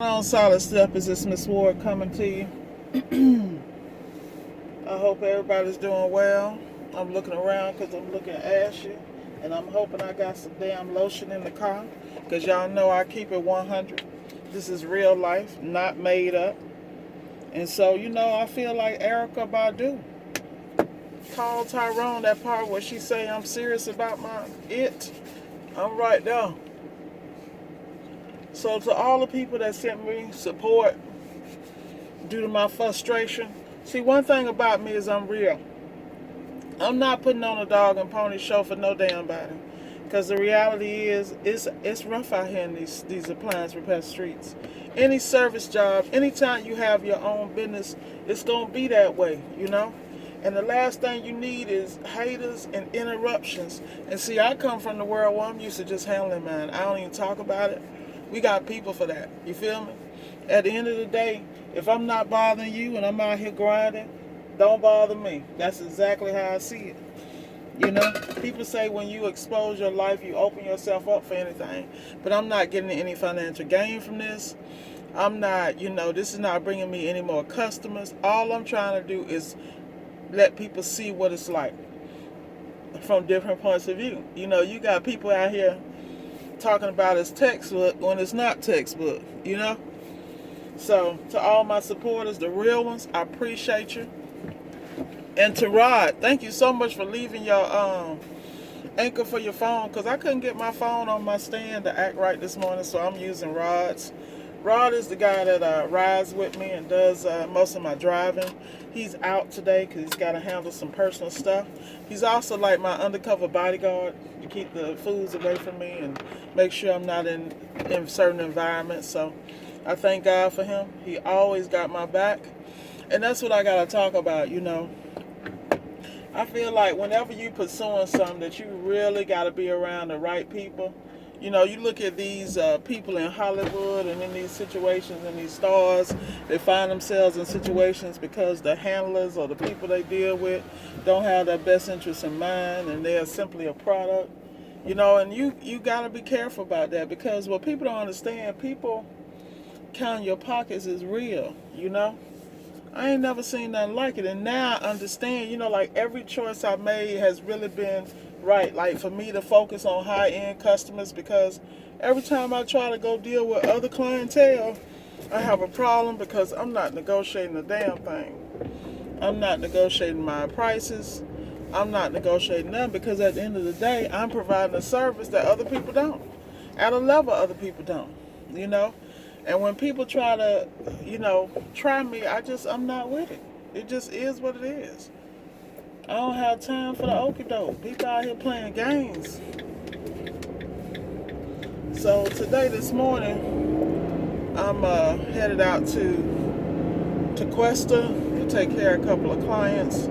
On Solid Steppers, it's Miss Ward coming to you. I hope everybody's doing well. I'm looking around because I'm looking ashy, and I'm hoping I got some damn lotion in the car because y'all know I keep it 100. This is real life, not made up. And so, I feel like Erykah Badu. Call Tyrone that part where she say I'm serious about I'm right there. So to all the people that sent me support due to my frustration, see, one thing about me is I'm real. I'm not putting on a dog and pony show for no damn body. Because the reality is, it's rough out here in these appliance repair streets. Any service job, anytime you have your own business, it's going to be that way. And the last thing you need is haters and interruptions. And see, I come from the world where I'm used to just handling mine. I don't even talk about it. We got people for that. You feel me? At the end of the day, if I'm not bothering you and I'm out here grinding, don't bother me. That's exactly how I see it. People say when you expose your life, you open yourself up for anything. But I'm not getting any financial gain from this. I'm not, this is not bringing me any more customers. All I'm trying to do is let people see what it's like from different points of view. You got people out here talking about it's textbook when it's not textbook. So to all my supporters, the real ones, I appreciate you. And to Rod, thank you so much for leaving your anchor for your phone, because I couldn't get my phone on my stand to act right this morning, so I'm using Rod's. Rod is the guy that rides with me and does most of my driving. He's out today because he's got to handle some personal stuff. He's also like my undercover bodyguard to keep the fools away from me and make sure I'm not in certain environments. So I thank God for him. He always got my back. And that's what I got to talk about. I feel like whenever you pursuing something, that you really got to be around the right people. You look at these people in Hollywood and in these situations and these stars, they find themselves in situations because the handlers or the people they deal with don't have their best interests in mind, and they're simply a product. And you got to be careful about that, because what people don't understand, people counting your pockets is real. I ain't never seen nothing like it. And now I understand, like every choice I made has really been right. Like for me to focus on high-end customers, because every time I try to go deal with other clientele, I have a problem because I'm not negotiating a damn thing. I'm not negotiating my prices. I'm not negotiating them, because at the end of the day, I'm providing a service that other people don't, at a level other people don't. And when people try to, try me, I'm not with it. It just is what it is. I don't have time for the okie doke. People out here playing games. So this morning, I'm headed out to Cuesta to take care of a couple of clients.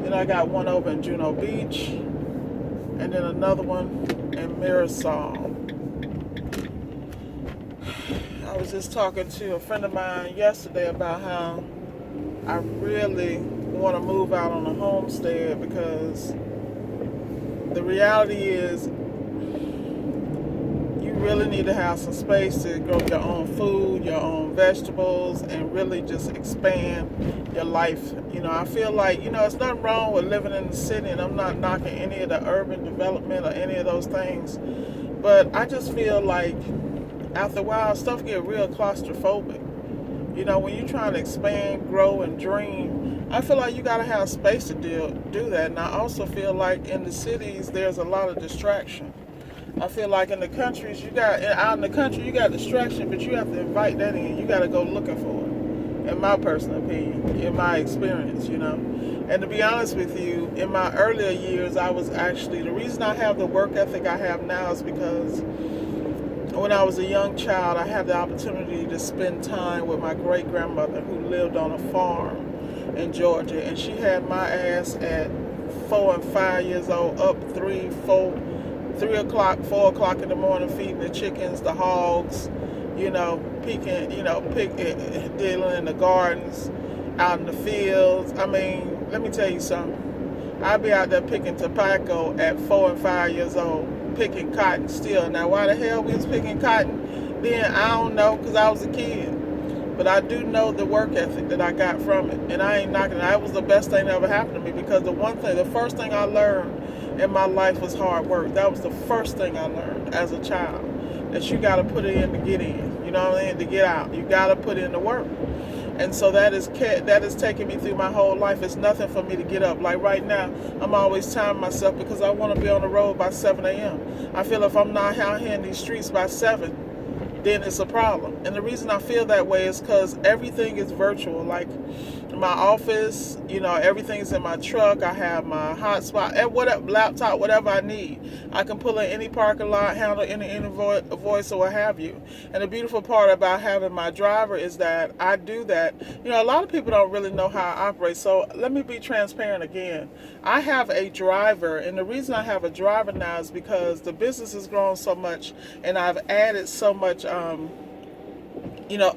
Then I got one over in Juno Beach, and then another one in Mirasol. I was just talking to a friend of mine yesterday about how I really want to move out on a homestead, because the reality is you really need to have some space to grow your own food, your own vegetables, and really just expand your life. I feel like, it's nothing wrong with living in the city, and I'm not knocking any of the urban development or any of those things, but I just feel like after a while, stuff get real claustrophobic. When you're trying to expand, grow, and dream, I feel like you got to have space to do that. And I also feel like in the cities, there's a lot of distraction. I feel like in the countries, out in the country, you got distraction, but you have to invite that in. You got to go looking for it, in my personal opinion, in my experience, And to be honest with you, in my earlier years, I was actually, the reason I have the work ethic I have now is because when I was a young child, I had the opportunity to spend time with my great-grandmother, who lived on a farm in Georgia, and she had my ass at 4 and 5 years old, up 3 o'clock, 4 o'clock in the morning, feeding the chickens, the hogs, picking, dealing in the gardens, out in the fields. I mean, let me tell you something. I'd be out there picking tobacco at 4 and 5 years old, picking cotton still. Now, why the hell we was picking cotton? then, I don't know, because I was a kid. But I do know the work ethic that I got from it. And I ain't knocking it. That was the best thing that ever happened to me, because the first thing I learned in my life was hard work. That was the first thing I learned as a child. That you got to put it in to get in. You know what I mean? To get out. You got to put in the work. And so that is taking me through my whole life. It's nothing for me to get up. Like right now, I'm always timing myself because I want to be on the road by 7 a.m. I feel if I'm not out here in these streets by 7, then it's a problem. And the reason I feel that way is because everything is virtual. Like my office, everything's in my truck. I have my hotspot, whatever, laptop, whatever I need. I can pull in any parking lot, handle any voice or what have you. And the beautiful part about having my driver is that I do that. A lot of people don't really know how I operate. So let me be transparent again. I have a driver, and the reason I have a driver now is because the business has grown so much, and I've added so much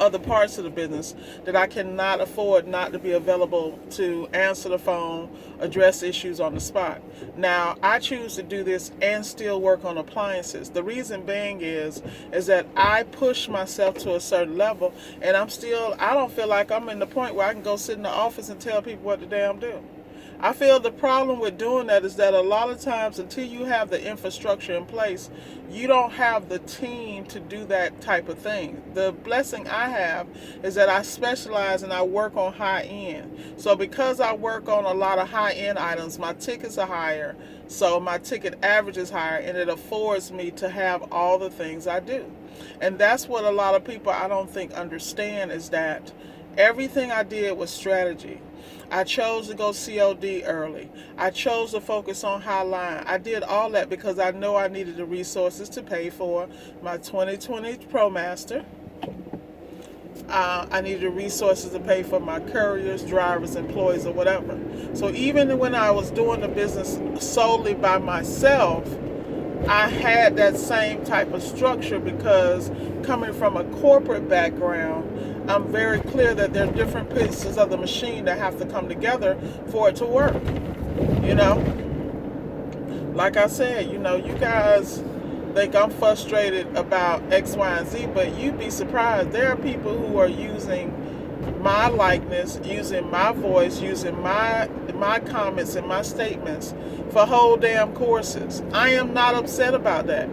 other parts of the business that I cannot afford not to be available to answer the phone, address issues on the spot. Now, I choose to do this and still work on appliances. The reason being is that I push myself to a certain level, and I don't feel like I'm in the point where I can go sit in the office and tell people what to damn do. I feel the problem with doing that is that a lot of times, until you have the infrastructure in place, you don't have the team to do that type of thing. The blessing I have is that I specialize and I work on high end. So because I work on a lot of high end items, my tickets are higher. So my ticket average is higher, and it affords me to have all the things I do. And that's what a lot of people, I don't think, understand, is that everything I did was strategy. I chose to go COD early. I chose to focus on Highline. I did all that because I know I needed the resources to pay for my 2020 ProMaster. I needed the resources to pay for my couriers, drivers, employees, or whatever. So even when I was doing the business solely by myself, I had that same type of structure, because coming from a corporate background, I'm very clear that there are different pieces of the machine that have to come together for it to work. Like I said, you guys think I'm frustrated about X, Y, and Z, but you'd be surprised. There are people who are using my likeness, using my voice, using my comments and my statements for whole damn courses. I am not upset about that.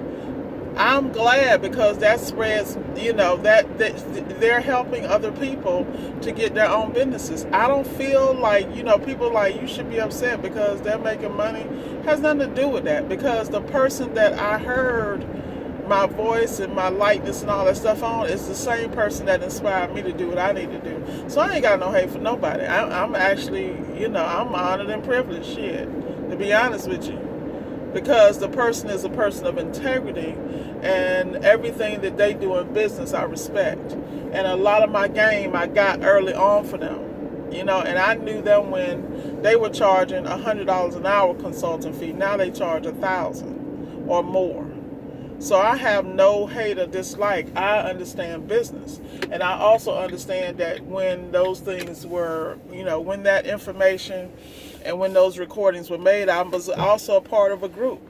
I'm glad, because that spreads, that they're helping other people to get their own businesses. I don't feel like, people like, you should be upset because they're making money. It has nothing to do with that, because the person that I heard my voice and my likeness and all that stuff on is the same person that inspired me to do what I need to do. So I ain't got no hate for nobody. I'm actually, I'm honored and privileged, shit, to be honest with you. Because the person is a person of integrity, and everything that they do in business I respect. And a lot of my game I got early on for them. And I knew them when they were charging $100 an hour consulting fee. Now they charge $1,000 or more. So I have no hate or dislike. I understand business. And I also understand that when those things were, when that information and when those recordings were made, I was also a part of a group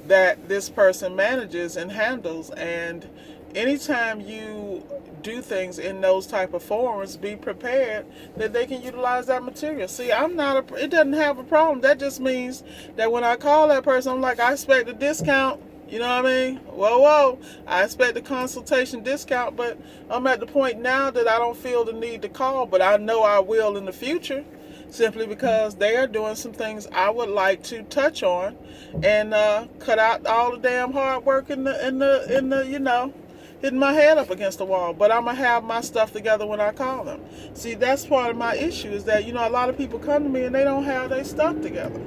that this person manages and handles. And anytime you do things in those type of forums, be prepared that they can utilize that material. See, it doesn't have a problem. That just means that when I call that person, I'm like, I expect a discount. You know what I mean? Whoa. I expect a consultation discount, but I'm at the point now that I don't feel the need to call, but I know I will in the future, simply because they are doing some things I would like to touch on and cut out all the damn hard work in the hitting my head up against the wall. But I'm going to have my stuff together when I call them. See, that's part of my issue, is that, a lot of people come to me and they don't have their stuff together.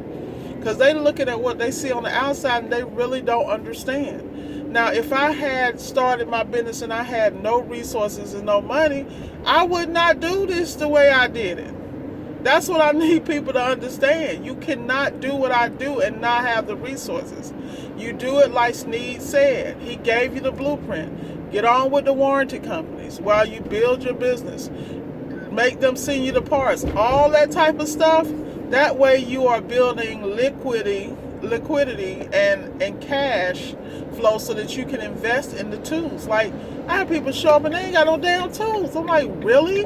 Because they looking at what they see on the outside and they really don't understand. Now, if I had started my business and I had no resources and no money, I would not do this the way I did it. That's what I need people to understand. You cannot do what I do and not have the resources. You do it like Sneed said. He gave you the blueprint. Get on with the warranty companies while you build your business. Make them send you the parts. All that type of stuff. That way you are building liquidity and cash flow so that you can invest in the tools. Like I have people show up and they ain't got no damn tools. I'm like, really?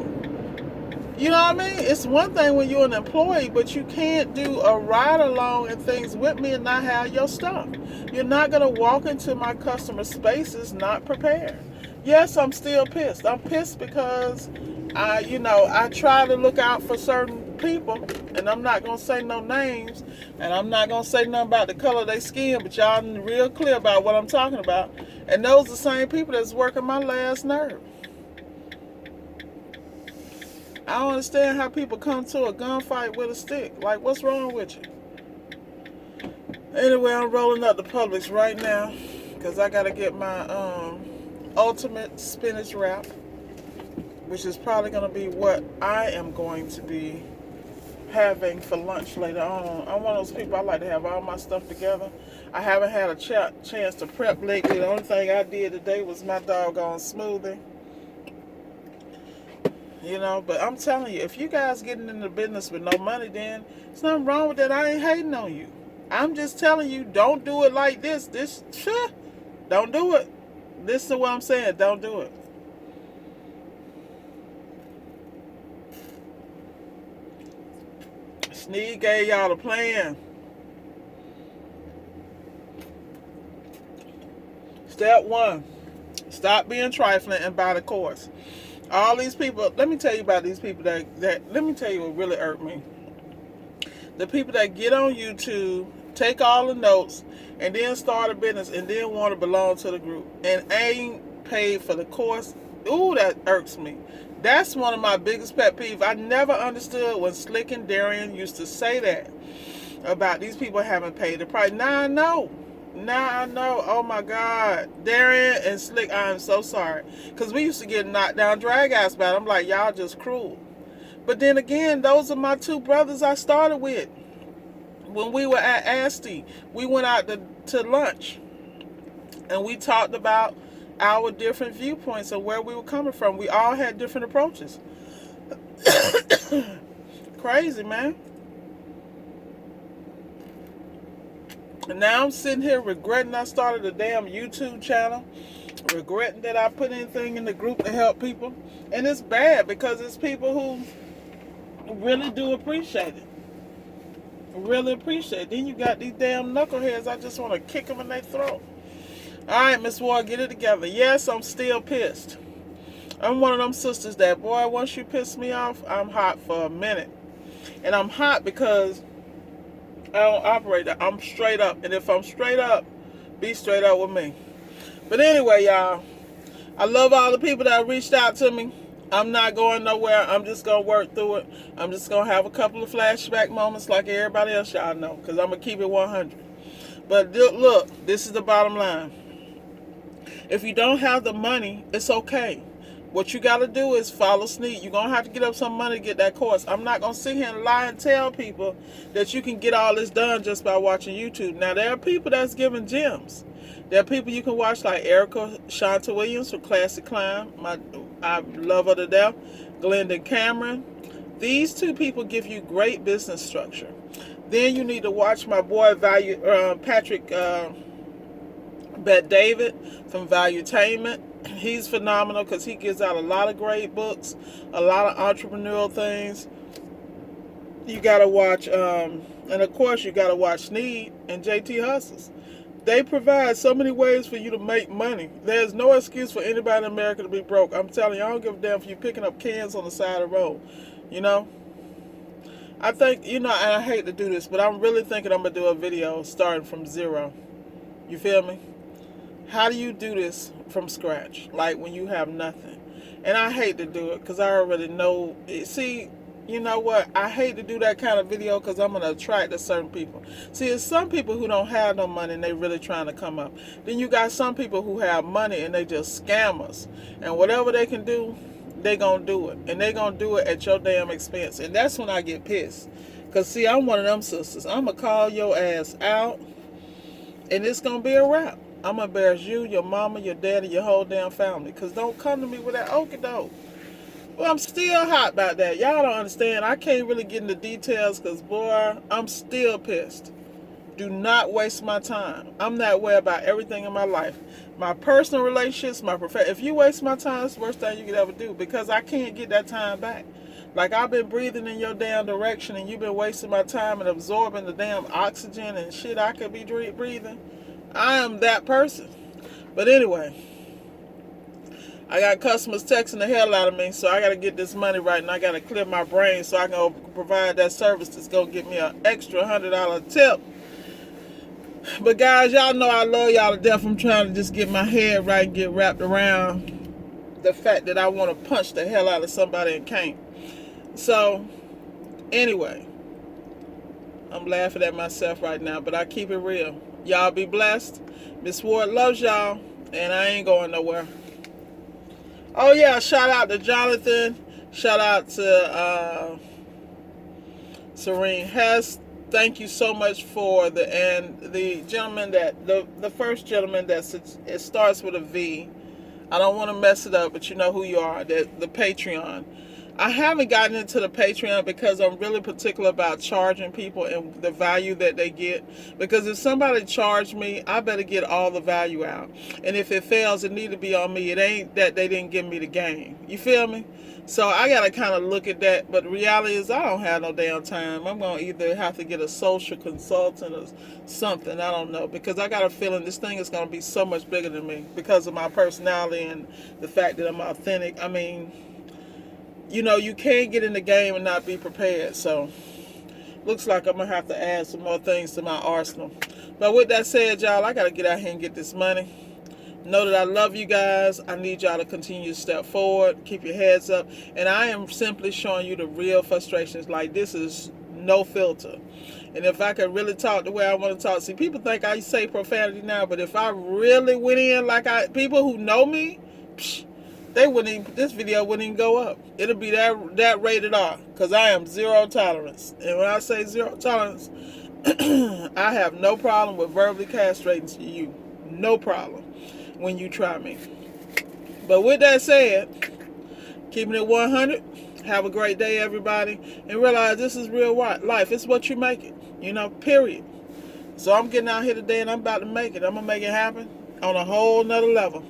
You know what I mean? It's one thing when you're an employee, but you can't do a ride along and things with me and not have your stuff. You're not going to walk into my customer spaces not prepared. Yes, I'm still pissed. I'm pissed because I try to look out for certain people, and I'm not going to say no names, and I'm not going to say nothing about the color of their skin, but y'all real clear about what I'm talking about. And those are the same people that's working my last nerve. I don't understand how people come to a gunfight with a stick. Like, what's wrong with you? Anyway, I'm rolling up the Publix right now because I got to get my ultimate spinach wrap, which is probably going to be what I am going to be having for lunch later on. I'm one of those people, I like to have all my stuff together. I haven't had a chance to prep lately. The only thing I did today was my doggone smoothie. You know, but I'm telling you, if you guys getting into business with no money, then there's nothing wrong with that. I ain't hating on you. I'm just telling you, don't do it like this. Don't do it. This is what I'm saying. Don't do it. Sneed gave y'all the plan. Step 1, stop being trifling and buy the course. All these people, let me tell you about these people that let me tell you what really irked me. The people that get on YouTube, take all the notes, and then start a business and then want to belong to the group and ain't paid for the course. Ooh, that irks me. That's one of my biggest pet peeves. I never understood when Slick and Darian used to say that about these people haven't paid the price. Now I know. Oh my God. Darian and Slick, I'm so sorry. Because we used to get knocked down drag ass about it. I'm like, y'all just cruel. But then again, those are my two brothers I started with. When we were at Asti, we went out to lunch. And we talked about our different viewpoints and where we were coming from. We all had different approaches. Crazy, man. And now I'm sitting here regretting I started a damn YouTube channel, regretting that I put anything in the group to help people. And it's bad because it's people who really do appreciate it. Really appreciate it. Then you got these damn knuckleheads, I just want to kick them in their throat. Alright, Miss Ward, get it together. Yes, I'm still pissed. I'm one of them sisters that, boy, once you piss me off, I'm hot for a minute. And I'm hot because I don't operate that. I'm straight up. And if I'm straight up, be straight up with me. But anyway, y'all, I love all the people that reached out to me. I'm not going nowhere. I'm just going to work through it. I'm just going to have a couple of flashback moments like everybody else y'all know, because I'm going to keep it 100. But look, this is the bottom line. If you don't have the money, it's okay. What you got to do is follow Sneed. You're going to have to get up some money to get that course. I'm not going to sit here and lie and tell people that you can get all this done just by watching YouTube. Now, there are people that's giving gems. There are people you can watch like Erica Shanta Williams from Classic Climb. I love her to death. Glenda Cameron. These two people give you great business structure. Then you need to watch my boy Patrick Bet David from Valuetainment. He's phenomenal because he gives out a lot of great books, a lot of entrepreneurial things. You got to watch, and of course you got to watch Sneed and JT Hustles. They provide so many ways for you to make money. There's no excuse for anybody in America to be broke. I'm telling you, I don't give a damn if you're picking up cans on the side of the road. You know? I think, and I hate to do this, but I'm really thinking I'm going to do a video starting from zero. You feel me? How do you do this from scratch? Like when you have nothing. And I hate to do it because I already know. See, you know what? I hate to do that kind of video because I'm going to attract a certain people. See, it's some people who don't have no money and they really trying to come up. Then you got some people who have money and they just scammers. And whatever they can do, they going to do it. And they going to do it at your damn expense. And that's when I get pissed. Because, see, I'm one of them sisters. I'm going to call your ass out. And it's going to be a wrap. I'm going to embarrass you, your mama, your daddy, your whole damn family. Because don't come to me with that okie doke. Well, I'm still hot about that. Y'all don't understand. I can't really get into details because, boy, I'm still pissed. Do not waste my time. I'm that way about everything in my life. My personal relationships, my profession. If you waste my time, it's the worst thing you could ever do, because I can't get that time back. Like, I've been breathing in your damn direction, and you've been wasting my time and absorbing the damn oxygen and shit I could be breathing. I am that person. But anyway, I got customers texting the hell out of me, so I got to get this money right, and I got to clear my brain so I can provide that service that's going to get me an extra $100 tip. But guys, y'all know I love y'all to death. I'm trying to just get my head right and get wrapped around the fact that I want to punch the hell out of somebody and can't. So, anyway, I'm laughing at myself right now, but I keep it real. Y'all be blessed. Miss Ward loves y'all, and I ain't going nowhere. Oh yeah, shout out to Jonathan. Shout out to Serene Hess. Thank you so much for the gentleman that the first gentleman it starts with a V. I don't want to mess it up, but you know who you are. The Patreon. I haven't gotten into the Patreon because I'm really particular about charging people and the value that they get. Because if somebody charged me, I better get all the value out. And if it fails, it need to be on me. It ain't that they didn't give me the game. You feel me? So I got to kind of look at that. But the reality is I don't have no damn time. I'm going to either have to get a social consultant or something. I don't know. Because I got a feeling this thing is going to be so much bigger than me. Because of my personality and the fact that I'm authentic. I mean, you know, you can't get in the game and not be prepared. So, looks like I'm going to have to add some more things to my arsenal. But with that said, y'all, I got to get out here and get this money. Know that I love you guys. I need y'all to continue to step forward. Keep your heads up. And I am simply showing you the real frustrations. Like, this is no filter. And if I could really talk the way I want to talk. See, people think I say profanity now. But if I really went in like people who know me, this video wouldn't even go up. It'll be that rated R, because I am zero tolerance. And when I say zero tolerance, I have no problem with verbally castrating you. No problem when you try me. But with that said, keeping it 100, have a great day, everybody. And realize this is real life. It's what you make it, you know, period. So I'm getting out here today and I'm about to make it. I'm going to make it happen on a whole nother level.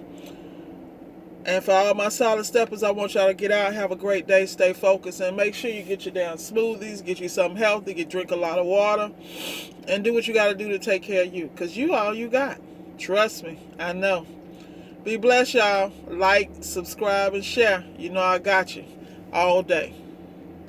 And for all my solid steppers, I want y'all to get out, have a great day, stay focused, and make sure you get your damn smoothies, get you something healthy, drink a lot of water, and do what you got to do to take care of you, because you all you got. Trust me, I know. Be blessed, y'all. Like, subscribe, and share. You know I got you all day.